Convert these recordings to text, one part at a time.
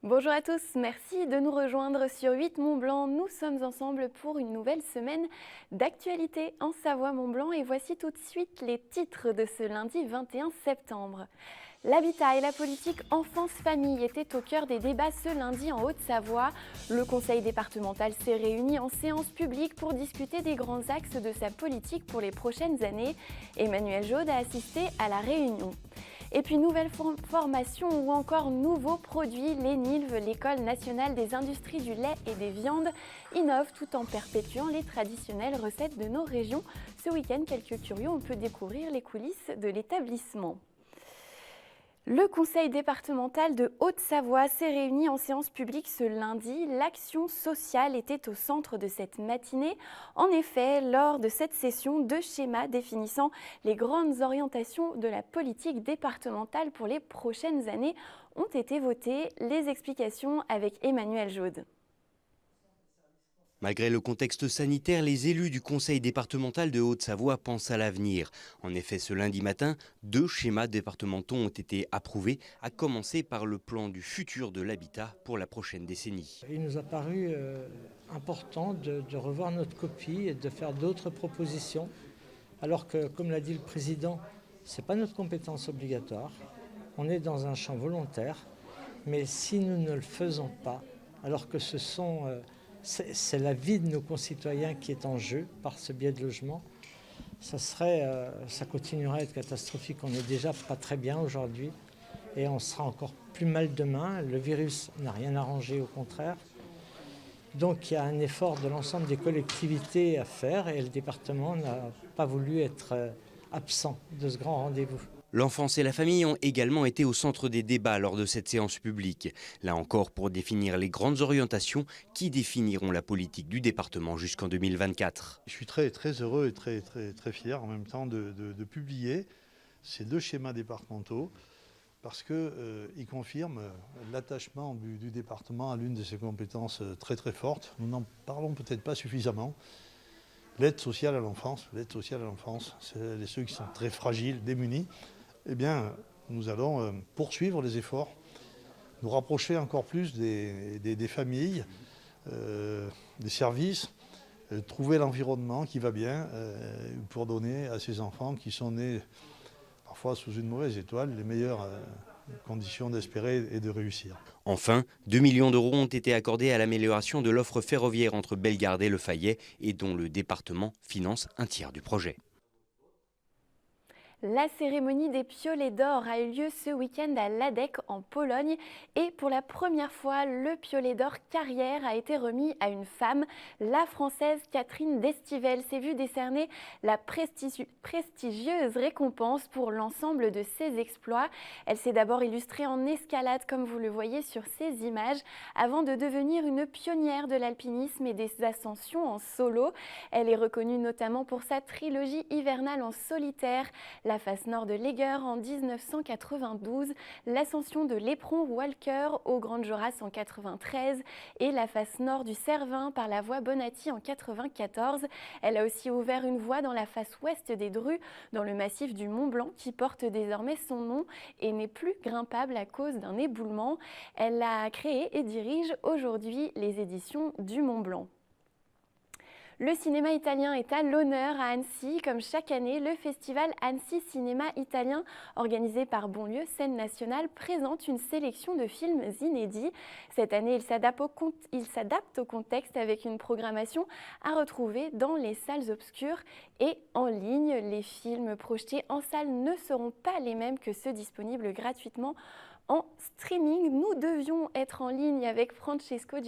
Bonjour à tous, merci de nous rejoindre sur 8 Mont-Blanc. Nous sommes ensemble pour une nouvelle semaine d'actualité en Savoie-Mont-Blanc et voici tout de suite les titres de ce lundi 21 septembre. L'habitat et la politique enfance-famille étaient au cœur des débats ce lundi en Haute-Savoie. Le conseil départemental s'est réuni en séance publique pour discuter des grands axes de sa politique pour les prochaines années. Emmanuel Jaude a assisté à la réunion. Et puis nouvelle formation ou encore nouveaux produits, l'ENILV, l'École nationale des industries du lait et des viandes, innove tout en perpétuant les traditionnelles recettes de nos régions. Ce week-end, quelques curieux, on peut découvrir les coulisses de l'établissement. Le conseil départemental de Haute-Savoie s'est réuni en séance publique ce lundi. L'action sociale était au centre de cette matinée. En effet, lors de cette session, 2 schémas définissant les grandes orientations de la politique départementale pour les prochaines années ont été votés. Les explications avec Emmanuel Jaude. Malgré le contexte sanitaire, les élus du conseil départemental de Haute-Savoie pensent à l'avenir. En effet, ce lundi matin, 2 schémas départementaux ont été approuvés, à commencer par le plan du futur de l'habitat pour la prochaine décennie. Il nous a paru important de revoir notre copie et de faire d'autres propositions, alors que, comme l'a dit le président, ce n'est pas notre compétence obligatoire. On est dans un champ volontaire, mais si nous ne le faisons pas, alors que c'est la vie de nos concitoyens qui est en jeu par ce biais de logement, ça continuerait à être catastrophique. On n'est déjà pas très bien aujourd'hui et on sera encore plus mal demain. Le virus n'a rien arrangé, au contraire. Donc il y a un effort de l'ensemble des collectivités à faire et le département n'a pas voulu être absent de ce grand rendez-vous. L'enfance et la famille ont également été au centre des débats lors de cette séance publique. Là encore pour définir les grandes orientations qui définiront la politique du département jusqu'en 2024. Je suis très heureux et très fier en même temps de publier ces 2 schémas départementaux parce qu'ils confirment l'attachement du département à l'une de ses compétences très fortes. Nous n'en parlons peut-être pas suffisamment. L'aide sociale à l'enfance, c'est ceux qui sont très fragiles, démunis. Eh bien, nous allons poursuivre les efforts, nous rapprocher encore plus des familles, des services, trouver l'environnement qui va bien pour donner à ces enfants qui sont nés parfois sous une mauvaise étoile les meilleures conditions d'espérer et de réussir. Enfin, 2 millions d'euros ont été accordés à l'amélioration de l'offre ferroviaire entre Bellegarde et Le Fayet et dont le département finance un tiers du projet. La cérémonie des piolets d'or a eu lieu ce week-end à Ladek en Pologne et pour la première fois, le piolet d'or carrière a été remis à une femme. La Française Catherine Destivelle s'est vue décerner la prestigieuse récompense pour l'ensemble de ses exploits. Elle s'est d'abord illustrée en escalade comme vous le voyez sur ces images avant de devenir une pionnière de l'alpinisme et des ascensions en solo. Elle est reconnue notamment pour sa trilogie hivernale en solitaire, la face nord de l'Eger en 1992, l'ascension de l'Éperon Walker au Grand Joras en 1993 et la face nord du Cervin par la voie Bonatti en 1994. Elle a aussi ouvert une voie dans la face ouest des Drues, dans le massif du Mont Blanc qui porte désormais son nom et n'est plus grimpable à cause d'un éboulement. Elle a créé et dirige aujourd'hui les éditions du Mont Blanc. Le cinéma italien est à l'honneur à Annecy. Comme chaque année, le festival Annecy Cinéma Italien, organisé par Bonlieu Scène Nationale, présente une sélection de films inédits. Cette année, il s'adapte au contexte avec une programmation à retrouver dans les salles obscures et en ligne. Les films projetés en salle ne seront pas les mêmes que ceux disponibles gratuitement en streaming. Nous devions être en ligne avec Francesco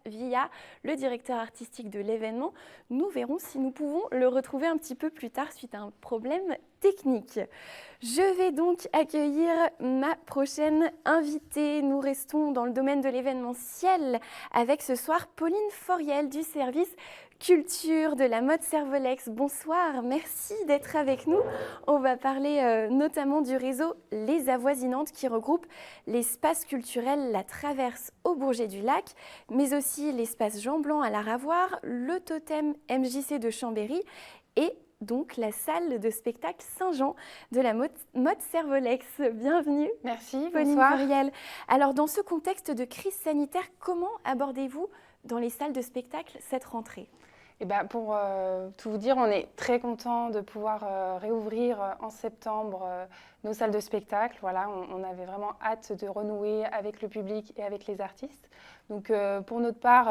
Via, le directeur artistique de l'événement. Nous verrons si nous pouvons le retrouver un petit peu plus tard suite à un problème technique. Je vais donc accueillir ma prochaine invitée. Nous restons dans le domaine de l'événementiel avec ce soir Pauline Foriel du service culture de la mode Servolex. Bonsoir, merci d'être avec nous. On va parler notamment du réseau Les Avoisinantes qui regroupe l'espace culturel La Traverse au Bourget du Lac, mais aussi l'espace Jean Blanc à la Ravoire, le totem MJC de Chambéry et donc la salle de spectacle Saint-Jean de la Motte Servolex. Bienvenue. Merci, Pauline bonsoir. Furiel. Alors dans ce contexte de crise sanitaire, comment abordez-vous dans les salles de spectacle cette rentrée ? Eh ben, pour tout vous dire, on est très content de pouvoir réouvrir en septembre nos salles de spectacle. Voilà, on avait vraiment hâte de renouer avec le public et avec les artistes. Donc pour notre part,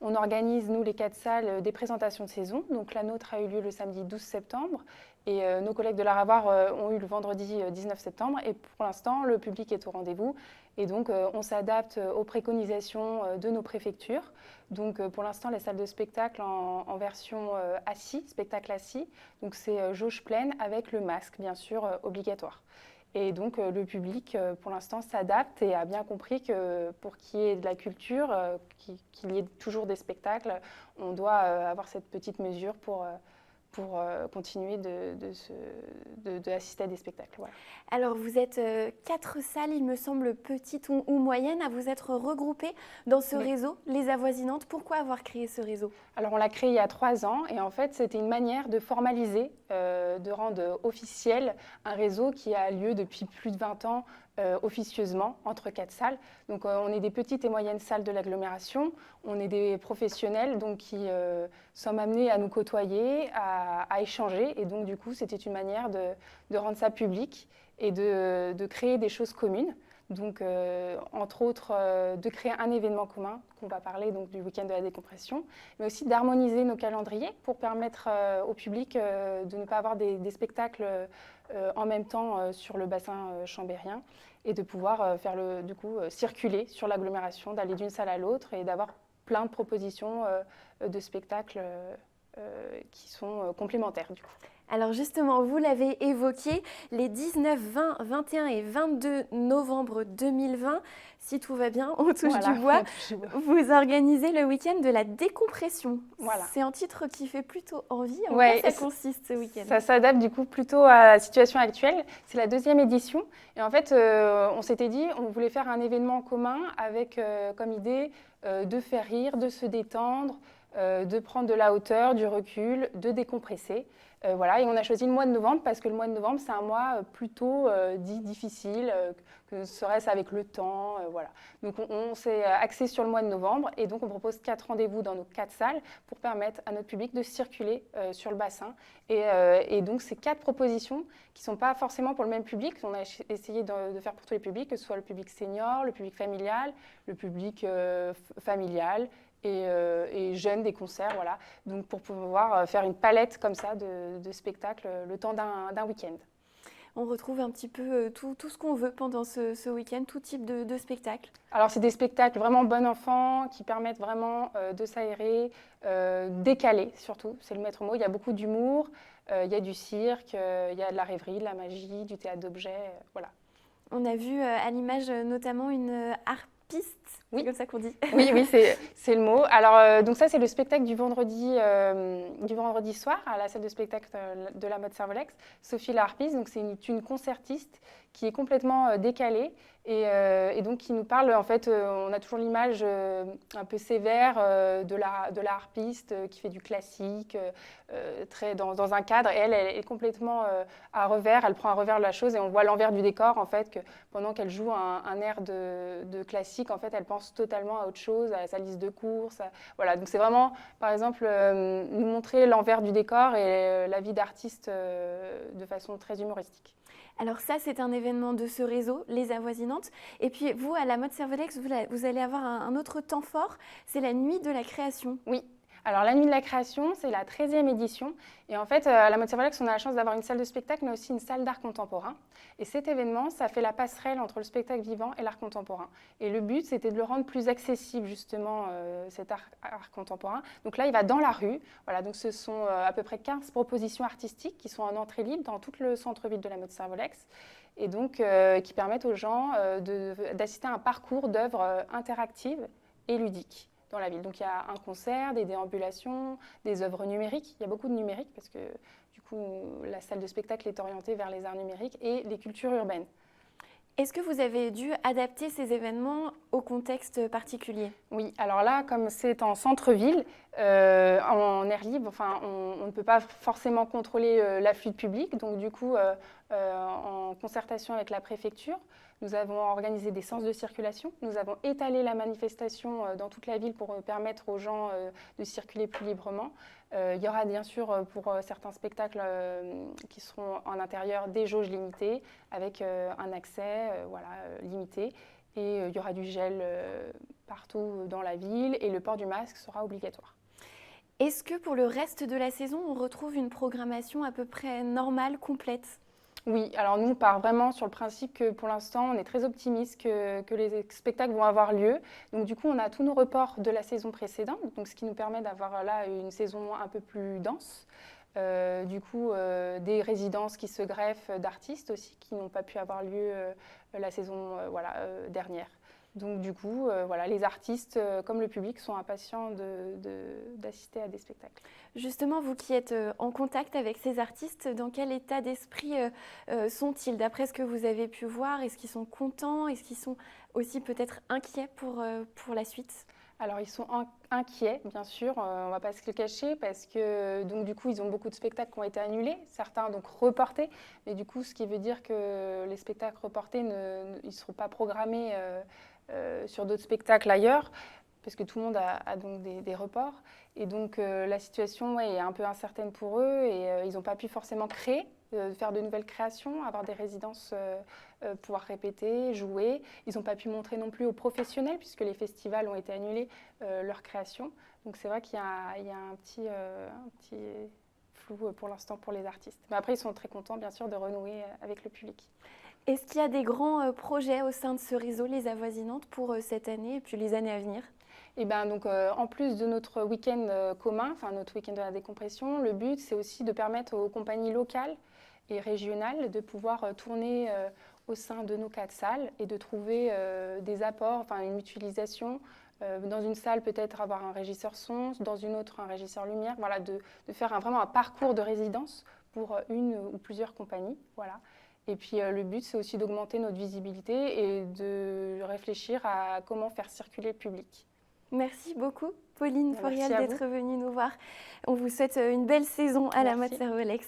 on organise, nous les 4 salles, des présentations de saison. Donc la nôtre a eu lieu le samedi 12 septembre et nos collègues de l'Art à voir ont eu le vendredi 19 septembre. Et pour l'instant, le public est au rendez-vous. Et donc on s'adapte aux préconisations de nos préfectures. Donc pour l'instant, les salles de spectacle en version assis, spectacle assis. Donc c'est jauge pleine avec le masque, bien sûr, obligatoire. Et donc le public, pour l'instant, s'adapte et a bien compris que pour qu'il y ait de la culture, qu'il y ait toujours des spectacles, on doit avoir cette petite mesure pour continuer d'assister à des spectacles. Voilà. Alors vous êtes 4 salles, il me semble, petites ou moyennes, à vous être regroupées dans ce réseau, les avoisinantes. Pourquoi avoir créé ce réseau ? Alors on l'a créé il y a 3 ans et en fait c'était une manière de formaliser, de rendre officiel un réseau qui a lieu depuis plus de 20 ans officieusement entre 4 salles. Donc on est des petites et moyennes salles de l'agglomération, on est des professionnels donc, qui sommes amenés à nous côtoyer, à échanger et donc du coup c'était une manière de rendre ça public et de créer des choses communes. Donc, entre autres, de créer un événement commun, qu'on va parler donc, du week-end de la décompression, mais aussi d'harmoniser nos calendriers pour permettre au public de ne pas avoir des spectacles en même temps sur le bassin chambérien et de pouvoir faire circuler sur l'agglomération, d'aller d'une salle à l'autre et d'avoir plein de propositions de spectacles qui sont complémentaires du coup. Alors justement, vous l'avez évoqué, les 19, 20, 21 et 22 novembre 2020, si tout va bien, on touche du bois, vous organisez le week-end de la décompression. Voilà. C'est un titre qui fait plutôt envie. En quoi ça consiste ce week-end ? Ça s'adapte du coup plutôt à la situation actuelle. C'est la 2e édition. Et en fait, on s'était dit, on voulait faire un événement commun avec comme idée de faire rire, de se détendre, de prendre de la hauteur, du recul, de décompresser. Voilà, et on a choisi le mois de novembre parce que le mois de novembre, c'est un mois plutôt dit difficile, que serait-ce avec le temps. Voilà. Donc on s'est axé sur le mois de novembre et donc on propose 4 rendez-vous dans nos 4 salles pour permettre à notre public de circuler sur le bassin. Et donc ces 4 propositions qui ne sont pas forcément pour le même public, on a essayé de faire pour tous les publics, que ce soit le public senior, le public familial, le public familial, et jeunes, des concerts, voilà. Donc pour pouvoir faire une palette comme ça de spectacles le temps d'un week-end. On retrouve un petit peu tout ce qu'on veut pendant ce week-end, tout type de spectacles. Alors c'est des spectacles vraiment bon enfant qui permettent vraiment de s'aérer, décalés surtout, c'est le maître mot. Il y a beaucoup d'humour, il y a du cirque, il y a de la rêverie, de la magie, du théâtre d'objets, voilà. On a vu à l'image notamment une harpiste. Oui. C'est comme ça qu'on dit. Oui, c'est le mot. Alors, donc ça, c'est le spectacle du vendredi soir à la salle de spectacle de la Motte Servolex. Sophie la harpiste, donc c'est une concertiste qui est complètement décalée et donc qui nous parle, en fait, on a toujours l'image un peu sévère de la harpiste qui fait du classique, très dans un cadre, et elle est complètement à revers, elle prend à revers la chose et on voit l'envers du décor, en fait, que pendant qu'elle joue un air de classique, en fait, elle pense totalement à autre chose, à sa liste de courses. Voilà, donc c'est vraiment, par exemple, nous montrer l'envers du décor et la vie d'artiste de façon très humoristique. Alors ça, c'est un événement de ce réseau, les avoisinantes. Et puis vous, à la Motte Servolex, vous allez avoir un autre temps fort, c'est la nuit de la création. Oui. Alors, la Nuit de la Création, c'est la 13e édition. Et en fait, à la Motte Servolex, on a la chance d'avoir une salle de spectacle, mais aussi une salle d'art contemporain. Et cet événement, ça fait la passerelle entre le spectacle vivant et l'art contemporain. Et le but, c'était de le rendre plus accessible, justement, cet art contemporain. Donc là, il va dans la rue. Voilà, donc ce sont à peu près 15 propositions artistiques qui sont en entrée libre dans tout le centre-ville de la Motte Servolex. Et donc, qui permettent aux gens d'assister à un parcours d'œuvres interactives et ludiques dans la ville. Donc il y a un concert, des déambulations, des œuvres numériques. Il y a beaucoup de numérique parce que du coup la salle de spectacle est orientée vers les arts numériques et les cultures urbaines. Est-ce que vous avez dû adapter ces événements au contexte particulier ? Oui, alors là, comme c'est en centre-ville, En air libre, enfin, on ne peut pas forcément contrôler l'afflux de public. Donc, du coup, en concertation avec la préfecture, nous avons organisé des sens de circulation. Nous avons étalé la manifestation dans toute la ville pour permettre aux gens de circuler plus librement. Il y aura bien sûr pour certains spectacles qui seront en intérieur des jauges limitées avec un accès limité. Et il y aura du gel partout dans la ville et le port du masque sera obligatoire. Est-ce que pour le reste de la saison, on retrouve une programmation à peu près normale, complète ? Oui, alors nous, on part vraiment sur le principe que pour l'instant, on est très optimiste que les spectacles vont avoir lieu. Donc du coup, on a tous nos reports de la saison précédente, donc ce qui nous permet d'avoir là une saison un peu plus dense. Des résidences qui se greffent d'artistes aussi, qui n'ont pas pu avoir lieu la saison dernière. Donc du coup, les artistes comme le public sont impatients d'assister à des spectacles. Justement, vous qui êtes en contact avec ces artistes, dans quel état d'esprit sont-ils ? D'après ce que vous avez pu voir, est-ce qu'ils sont contents ? Est-ce qu'ils sont aussi peut-être inquiets pour la suite ? Alors ils sont inquiets, bien sûr, on ne va pas se le cacher, parce que donc, du coup, ils ont beaucoup de spectacles qui ont été annulés, certains donc reportés, mais du coup, ce qui veut dire que les spectacles reportés, ils ne seront pas programmés sur d'autres spectacles ailleurs, parce que tout le monde a donc des reports. Et donc la situation est un peu incertaine pour eux, et ils n'ont pas pu forcément faire de nouvelles créations, avoir des résidences, pouvoir répéter, jouer. Ils n'ont pas pu montrer non plus aux professionnels, puisque les festivals ont été annulés, leurs créations. Donc c'est vrai qu'il y a un petit flou pour l'instant pour les artistes. Mais après, ils sont très contents, bien sûr, de renouer avec le public. Est-ce qu'il y a des grands projets au sein de ce réseau Les Avoisinantes pour cette année et puis les années à venir ? Et en plus de notre week-end commun, enfin notre week-end de la décompression, le but c'est aussi de permettre aux compagnies locales et régionales de pouvoir tourner au sein de nos 4 salles et de trouver des apports, enfin une mutualisation. Dans une salle, peut-être avoir un régisseur son, dans une autre, un régisseur lumière, voilà, de faire vraiment un parcours de résidence pour une ou plusieurs compagnies. Voilà. Et puis le but, c'est aussi d'augmenter notre visibilité et de réfléchir à comment faire circuler le public. Merci beaucoup, Pauline Forial, d'être venue nous voir. On vous souhaite une belle saison à la mode Servolex.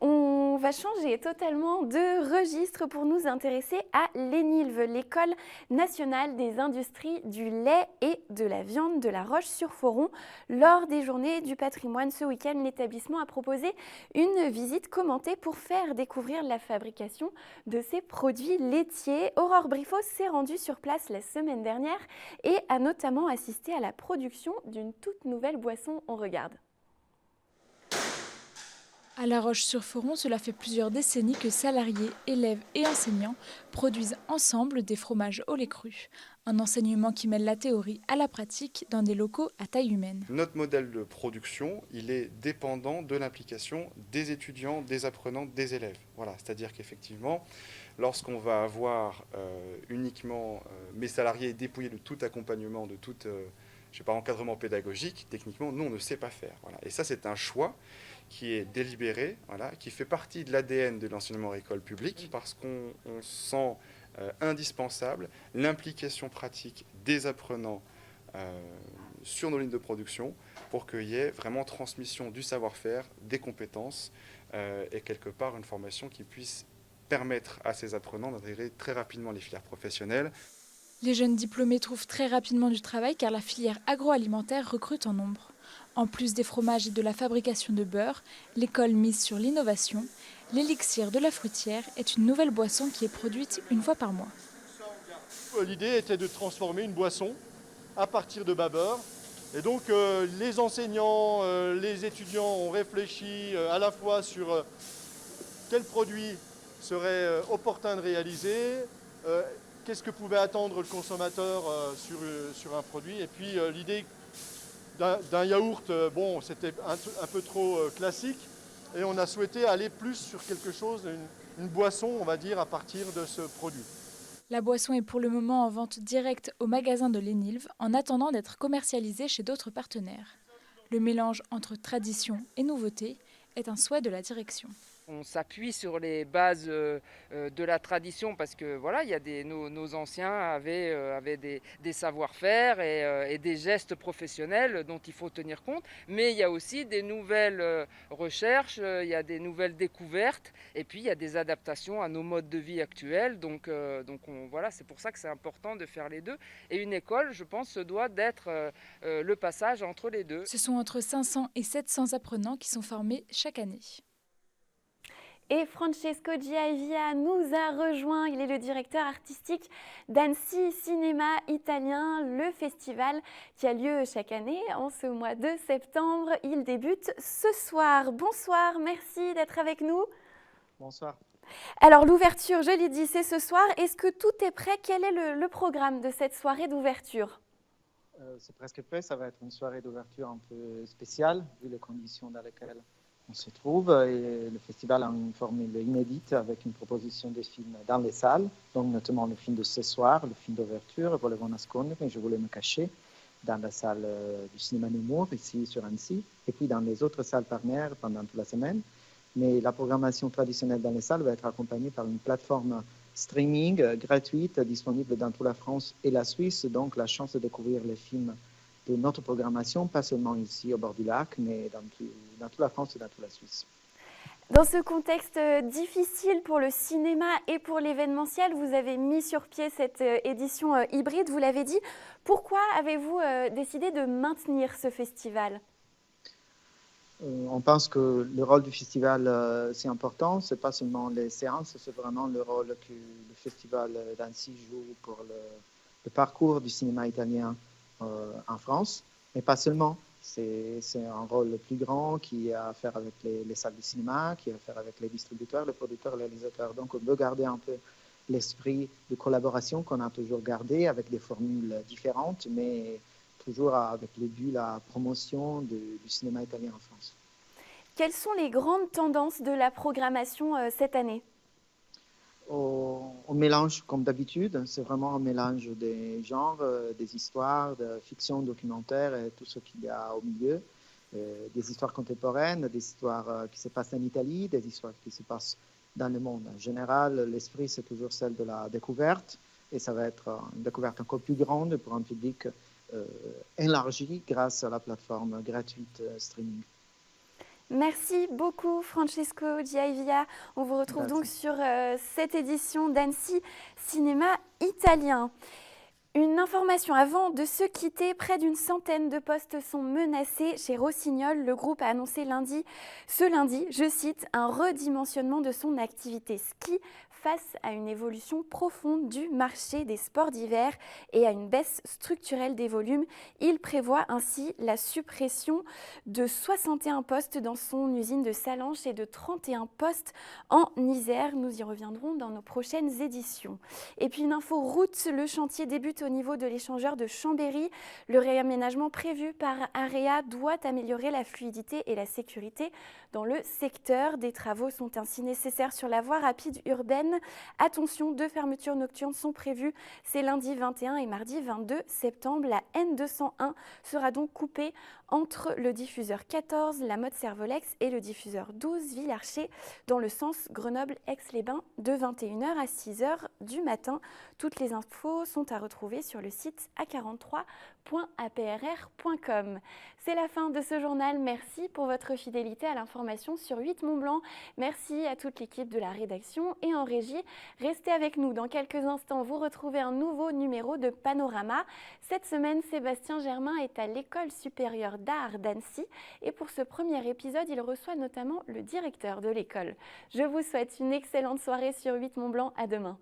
On va changer totalement de registre pour nous intéresser à l'ENILV, l'École nationale des industries du lait et de la viande de La Roche-sur-Foron. Lors des journées du patrimoine ce week-end, l'établissement a proposé une visite commentée pour faire découvrir la fabrication de ces produits laitiers. Aurore Briffaut s'est rendue sur place la semaine dernière et a notamment assisté à la production d'une toute nouvelle boisson. On regarde. À La Roche-sur-Foron, cela fait plusieurs décennies que salariés, élèves et enseignants produisent ensemble des fromages au lait cru. Un enseignement qui mêle la théorie à la pratique dans des locaux à taille humaine. Notre modèle de production, il est dépendant de l'implication des étudiants, des apprenants, des élèves. Voilà, c'est-à-dire qu'effectivement, lorsqu'on va avoir uniquement mes salariés dépouillés de tout accompagnement, de tout encadrement pédagogique, techniquement, nous, on ne sait pas faire. Voilà. Et ça, c'est un choix qui est délibéré, voilà, qui fait partie de l'ADN de l'enseignement agricole public, parce qu'on sent indispensable l'implication pratique des apprenants sur nos lignes de production pour qu'il y ait vraiment transmission du savoir-faire, des compétences et quelque part une formation qui puisse permettre à ces apprenants d'intégrer très rapidement les filières professionnelles. Les jeunes diplômés trouvent très rapidement du travail car la filière agroalimentaire recrute en nombre. En plus des fromages et de la fabrication de beurre, l'école mise sur l'innovation. L'élixir de la fruitière est une nouvelle boisson qui est produite une fois par mois. L'idée était de transformer une boisson à partir de beurre. Et donc les enseignants, les étudiants ont réfléchi à la fois sur quel produit serait opportun de réaliser, qu'est-ce que pouvait attendre le consommateur sur un produit. Et puis l'idée d'un yaourt, c'était un peu trop classique. Et on a souhaité aller plus sur quelque chose, une boisson, on va dire, à partir de ce produit. La boisson est pour le moment en vente directe au magasin de l'ENILV, en attendant d'être commercialisée chez d'autres partenaires. Le mélange entre tradition et nouveauté est un souhait de la direction. on s'appuie sur les bases de la tradition parce que voilà, il y a nos anciens avaient des savoir-faire et des gestes professionnels dont il faut tenir compte, mais il y a aussi des nouvelles recherches, il y a des nouvelles découvertes et puis il y a des adaptations à nos modes de vie actuels. Donc voilà, c'est pour ça que c'est important de faire les deux. Et une école, je pense, se doit d'être le passage entre les deux. Ce sont entre 500 et 700 apprenants qui sont formés chaque année. Et Francesco Giavia nous a rejoint. Il est le directeur artistique d'Annecy Cinéma Italien, le festival qui a lieu chaque année en ce mois de septembre. Il débute ce soir. Bonsoir, merci d'être avec nous. Bonsoir. Alors l'ouverture, je l'ai dit, c'est ce soir. Est-ce que tout est prêt? Quel est le programme de cette soirée d'ouverture? C'est presque prêt. Ça va être une soirée d'ouverture un peu spéciale, vu les conditions dans lesquelles on se trouve. Et le festival a une formule inédite avec une proposition de films dans les salles, donc notamment le film de ce soir, le film d'ouverture, Volevo nascondere, mais je voulais me cacher, dans la salle du cinéma Nemours, ici sur Annecy, et puis dans les autres salles partenaires pendant toute la semaine. Mais la programmation traditionnelle dans les salles va être accompagnée par une plateforme streaming gratuite disponible dans toute la France et la Suisse, donc la chance de découvrir les films de notre programmation, pas seulement ici au bord du lac, mais dans toute la France et dans toute la Suisse. Dans ce contexte difficile pour le cinéma et pour l'événementiel, vous avez mis sur pied cette édition hybride, vous l'avez dit. Pourquoi avez-vous décidé de maintenir ce festival ? On pense que le rôle du festival, c'est important. Ce n'est pas seulement les séances, c'est vraiment le rôle que le festival d'Annecy joue pour le parcours du cinéma italien en France, mais pas seulement. C'est un rôle plus grand qui a à faire avec les salles de cinéma, qui a à faire avec les distributeurs, les producteurs, les réalisateurs. Donc on veut garder un peu l'esprit de collaboration qu'on a toujours gardé avec des formules différentes, mais toujours avec le but, la promotion du cinéma italien en France. Quelles sont les grandes tendances de la programmation cette année ? On mélange comme d'habitude, c'est vraiment un mélange des genres, des histoires, de fiction, documentaire et tout ce qu'il y a au milieu. Des histoires contemporaines, des histoires qui se passent en Italie, des histoires qui se passent dans le monde. En général, l'esprit, c'est toujours celle de la découverte et ça va être une découverte encore plus grande pour un public élargi grâce à la plateforme gratuite streaming. Merci beaucoup Francesco Giavia. On vous retrouve donc sur cette édition d'Annecy Cinéma Italien. Une information avant de se quitter, près d'une centaine de postes sont menacés chez Rossignol. Le groupe a annoncé ce lundi, je cite, un redimensionnement de son activité ski face à une évolution profonde du marché des sports d'hiver et à une baisse structurelle des volumes. Il prévoit ainsi la suppression de 61 postes dans son usine de Sallanches et de 31 postes en Isère. Nous y reviendrons dans nos prochaines éditions. Et puis une info route, le chantier débute au niveau de l'échangeur de Chambéry. Le réaménagement prévu par AREA doit améliorer la fluidité et la sécurité dans le secteur. Des travaux sont ainsi nécessaires sur la voie rapide urbaine. Attention, 2 fermetures nocturnes sont prévues. C'est lundi 21 et mardi 22 septembre. La N201 sera donc coupée entre le diffuseur 14, la mode Cervolex, et le diffuseur 12, Villarcher, dans le sens Grenoble-Aix-les-Bains, de 21h à 6h du matin. Toutes les infos sont à retrouver sur le site a43.aprr.com. C'est la fin de ce journal. Merci pour votre fidélité à l'information sur 8 Mont-Blanc. Merci à toute l'équipe de la rédaction et en régie. Restez avec nous. Dans quelques instants, vous retrouvez un nouveau numéro de Panorama. Cette semaine, Sébastien Germain est à l'École supérieure d'art d'Annecy et pour ce premier épisode, il reçoit notamment le directeur de l'école. Je vous souhaite une excellente soirée sur 8 Mont-Blanc. À demain.